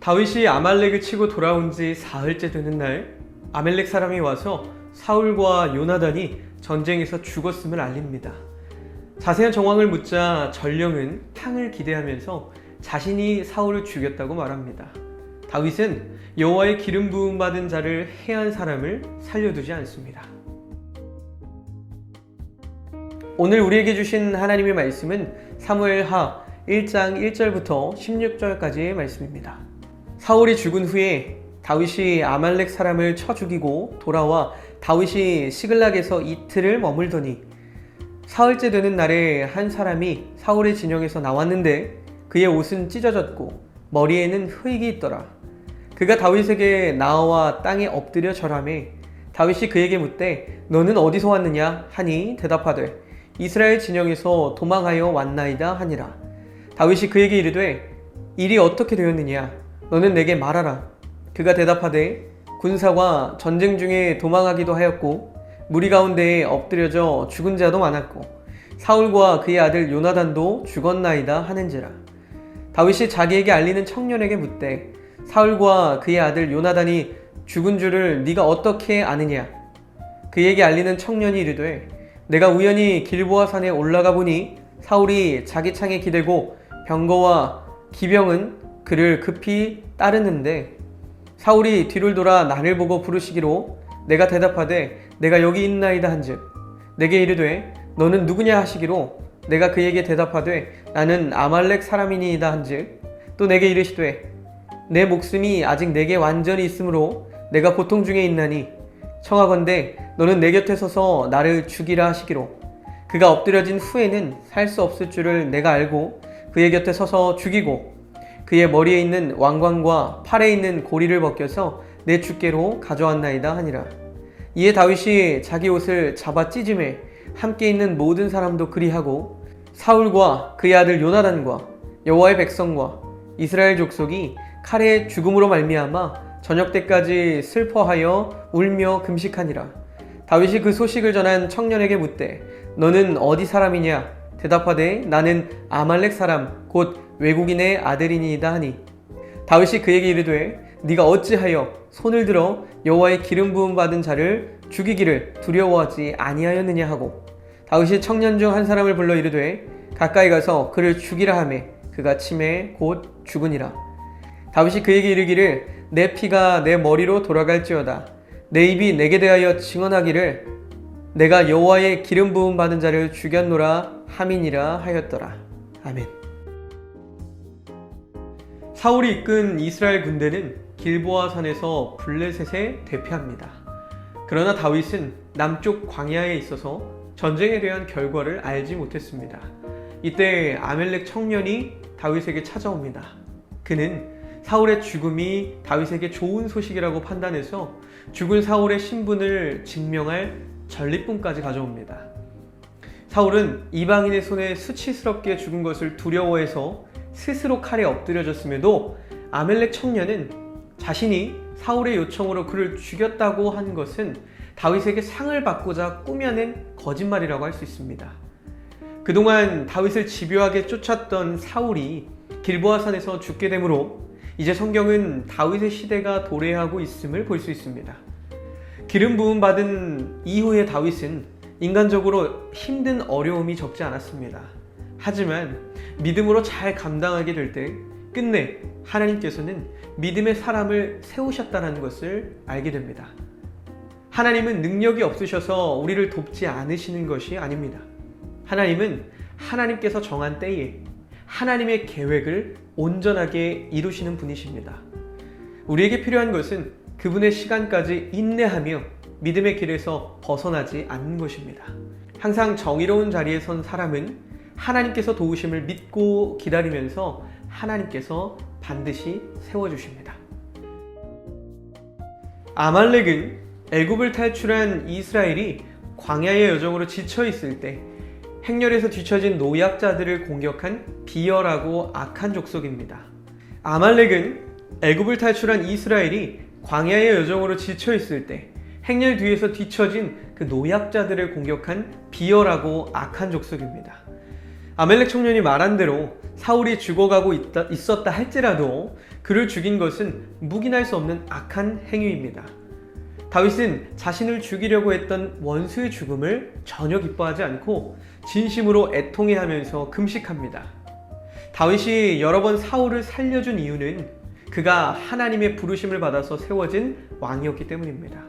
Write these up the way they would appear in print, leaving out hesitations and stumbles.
다윗이 아말렉을 치고 돌아온 지 사흘째 되는 날, 아말렉 사람이 와서 사울과 요나단이 전쟁에서 죽었음을 알립니다. 자세한 정황을 묻자 전령은 탕을 기대하면서 자신이 사울을 죽였다고 말합니다. 다윗은 여호와의 기름 부음 받은 자를 해한 사람을 살려두지 않습니다. 오늘 우리에게 주신 하나님의 말씀은 사무엘하 1장 1절부터 16절까지의 말씀입니다. 사울이 죽은 후에 다윗이 아말렉 사람을 쳐 죽이고 돌아와 다윗이 시글락에서 이틀을 머물더니 사흘째 되는 날에 한 사람이 사울의 진영에서 나왔는데 그의 옷은 찢어졌고 머리에는 흙이 있더라. 그가 다윗에게 나와 땅에 엎드려 절하매 다윗이 그에게 묻되 너는 어디서 왔느냐 하니 대답하되 이스라엘 진영에서 도망하여 왔나이다 하니라. 다윗이 그에게 이르되 일이 어떻게 되었느냐 너는 내게 말하라. 그가 대답하되 군사가 전쟁 중에 도망하기도 하였고 무리 가운데에 엎드려져 죽은 자도 많았고 사울과 그의 아들 요나단도 죽었나이다 하는지라. 다윗이 자기에게 알리는 청년에게 묻되 사울과 그의 아들 요나단이 죽은 줄을 네가 어떻게 아느냐. 그에게 알리는 청년이 이르되 내가 우연히 길보아 산에 올라가 보니 사울이 자기 창에 기대고 병거와 기병은 그를 급히 따르는데 사울이 뒤를 돌아 나를 보고 부르시기로 내가 대답하되 내가 여기 있나이다 한즉 내게 이르되 너는 누구냐 하시기로 내가 그에게 대답하되 나는 아말렉 사람이니이다 한즉 또 내게 이르시되 내 목숨이 아직 내게 완전히 있으므로 내가 고통 중에 있나니 청하건대 너는 내 곁에 서서 나를 죽이라 하시기로 그가 엎드려진 후에는 살 수 없을 줄을 내가 알고 그의 곁에 서서 죽이고 그의 머리에 있는 왕관과 팔에 있는 고리를 벗겨서 내 주께로 가져왔나이다 하니라. 이에 다윗이 자기 옷을 잡아 찢음에 함께 있는 모든 사람도 그리하고 사울과 그의 아들 요나단과 여호와의 백성과 이스라엘 족속이 칼의 죽음으로 말미암아 저녁 때까지 슬퍼하여 울며 금식하니라. 다윗이 그 소식을 전한 청년에게 묻되 너는 어디 사람이냐 대답하되 나는 아말렉 사람 곧 외국인의 아들이니이다 하니 다윗이 그에게 이르되 네가 어찌하여 손을 들어 여호와의 기름 부음 받은 자를 죽이기를 두려워하지 아니하였느냐 하고 다윗이 청년 중 한 사람을 불러 이르되 가까이 가서 그를 죽이라 하매 그가 치매 곧 죽으니라. 다윗이 그에게 이르기를 내 피가 내 머리로 돌아갈지어다 내 입이 내게 대하여 증언하기를 내가 여호와의 기름 부음 받은 자를 죽였노라 함이니라 하였더라. 아멘. 사울이 이끈 이스라엘 군대는 길보아 산에서 블레셋에 대피합니다. 그러나 다윗은 남쪽 광야에 있어서 전쟁에 대한 결과를 알지 못했습니다. 이때 아멜렉 청년이 다윗에게 찾아옵니다. 그는 사울의 죽음이 다윗에게 좋은 소식이라고 판단해서 죽은 사울의 신분을 증명할 전리품까지 가져옵니다. 사울은 이방인의 손에 수치스럽게 죽은 것을 두려워해서 스스로 칼에 엎드려졌음에도 아멜렉 청년은 자신이 사울의 요청으로 그를 죽였다고 한 것은 다윗에게 상을 받고자 꾸며낸 거짓말이라고 할 수 있습니다. 그동안 다윗을 집요하게 쫓았던 사울이 길보아 산에서 죽게 되므로 이제 성경은 다윗의 시대가 도래하고 있음을 볼 수 있습니다. 기름 부음 받은 이후의 다윗은 인간적으로 힘든 어려움이 적지 않았습니다. 하지만 믿음으로 잘 감당하게 될 때 끝내 하나님께서는 믿음의 사람을 세우셨다는 것을 알게 됩니다. 하나님은 능력이 없으셔서 우리를 돕지 않으시는 것이 아닙니다. 하나님은 하나님께서 정한 때에 하나님의 계획을 온전하게 이루시는 분이십니다. 우리에게 필요한 것은 그분의 시간까지 인내하며 믿음의 길에서 벗어나지 않는 것입니다. 항상 정의로운 자리에 선 사람은 하나님께서 도우심을 믿고 기다리면서 하나님께서 반드시 세워주십니다. 아말렉은 애굽을 탈출한 이스라엘이 광야의 여정으로 지쳐있을 때 행렬에서 뒤처진 노약자들을 공격한 비열하고 악한 족속입니다. 아말렉은 애굽을 탈출한 이스라엘이 광야의 여정으로 지쳐있을 때 행렬 뒤에서 뒤처진 그 노약자들을 공격한 비열하고 악한 족속입니다. 아멜렉 청년이 말한 대로 사울이 죽어가고 있었다 할지라도 그를 죽인 것은 묵인할 수 없는 악한 행위입니다. 다윗은 자신을 죽이려고 했던 원수의 죽음을 전혀 기뻐하지 않고 진심으로 애통해하면서 금식합니다. 다윗이 여러 번 사울을 살려준 이유는 그가 하나님의 부르심을 받아서 세워진 왕이었기 때문입니다.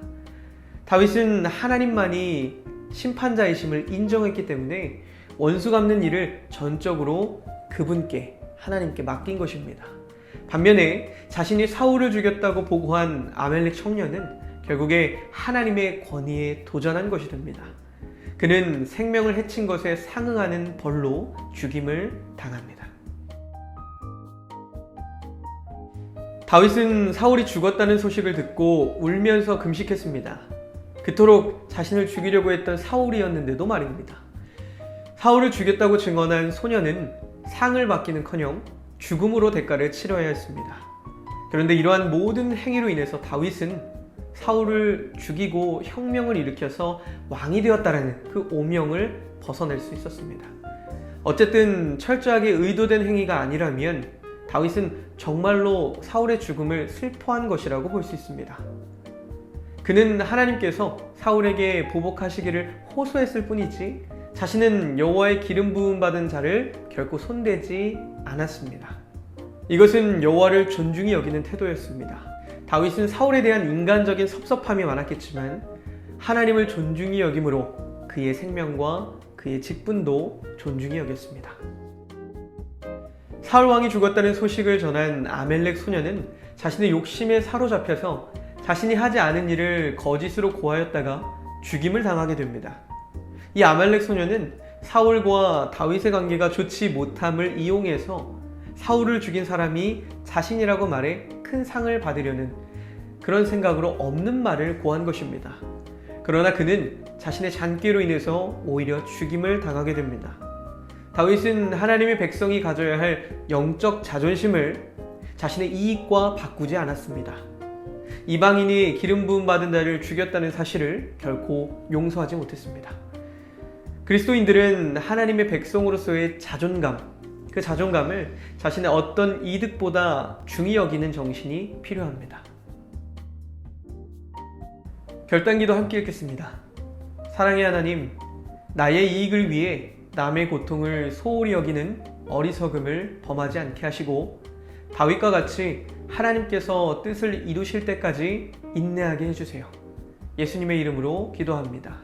다윗은 하나님만이 심판자이심을 인정했기 때문에 원수 갚는 일을 전적으로 그분께, 하나님께 맡긴 것입니다. 반면에 자신이 사울을 죽였다고 보고한 아멜렉 청년은 결국에 하나님의 권위에 도전한 것이 됩니다. 그는 생명을 해친 것에 상응하는 벌로 죽임을 당합니다. 다윗은 사울이 죽었다는 소식을 듣고 울면서 금식했습니다. 그토록 자신을 죽이려고 했던 사울이었는데도 말입니다. 사울을 죽였다고 증언한 소년은 상을 받기는커녕 죽음으로 대가를 치러야 했습니다. 그런데 이러한 모든 행위로 인해서 다윗은 사울을 죽이고 혁명을 일으켜서 왕이 되었다라는 그 오명을 벗어낼 수 있었습니다. 어쨌든 철저하게 의도된 행위가 아니라면 다윗은 정말로 사울의 죽음을 슬퍼한 것이라고 볼 수 있습니다. 그는 하나님께서 사울에게 보복하시기를 호소했을 뿐이지 자신은 여호와의 기름 부음 받은 자를 결코 손대지 않았습니다. 이것은 여호와를 존중히 여기는 태도였습니다. 다윗은 사울에 대한 인간적인 섭섭함이 많았겠지만 하나님을 존중히 여김으로 그의 생명과 그의 직분도 존중히 여겼습니다. 사울 왕이 죽었다는 소식을 전한 아멜렉 소년은 자신의 욕심에 사로잡혀서 자신이 하지 않은 일을 거짓으로 고하였다가 죽임을 당하게 됩니다. 이 아멜렉 소년은 사울과 다윗의 관계가 좋지 못함을 이용해서 사울을 죽인 사람이 자신이라고 말해 큰 상을 받으려는 그런 생각으로 없는 말을 고한 것입니다. 그러나 그는 자신의 잔꾀로 인해서 오히려 죽임을 당하게 됩니다. 다윗은 하나님의 백성이 가져야 할 영적 자존심을 자신의 이익과 바꾸지 않았습니다. 이방인이 기름 부음 받은 자를 죽였다는 사실을 결코 용서하지 못했습니다. 그리스도인들은 하나님의 백성으로서의 자존감, 그 자존감을 자신의 어떤 이득보다 중히 여기는 정신이 필요합니다. 결단기도 함께 읽겠습니다. 사랑의 하나님, 나의 이익을 위해 남의 고통을 소홀히 여기는 어리석음을 범하지 않게 하시고 다윗과 같이 하나님께서 뜻을 이루실 때까지 인내하게 해주세요. 예수님의 이름으로 기도합니다.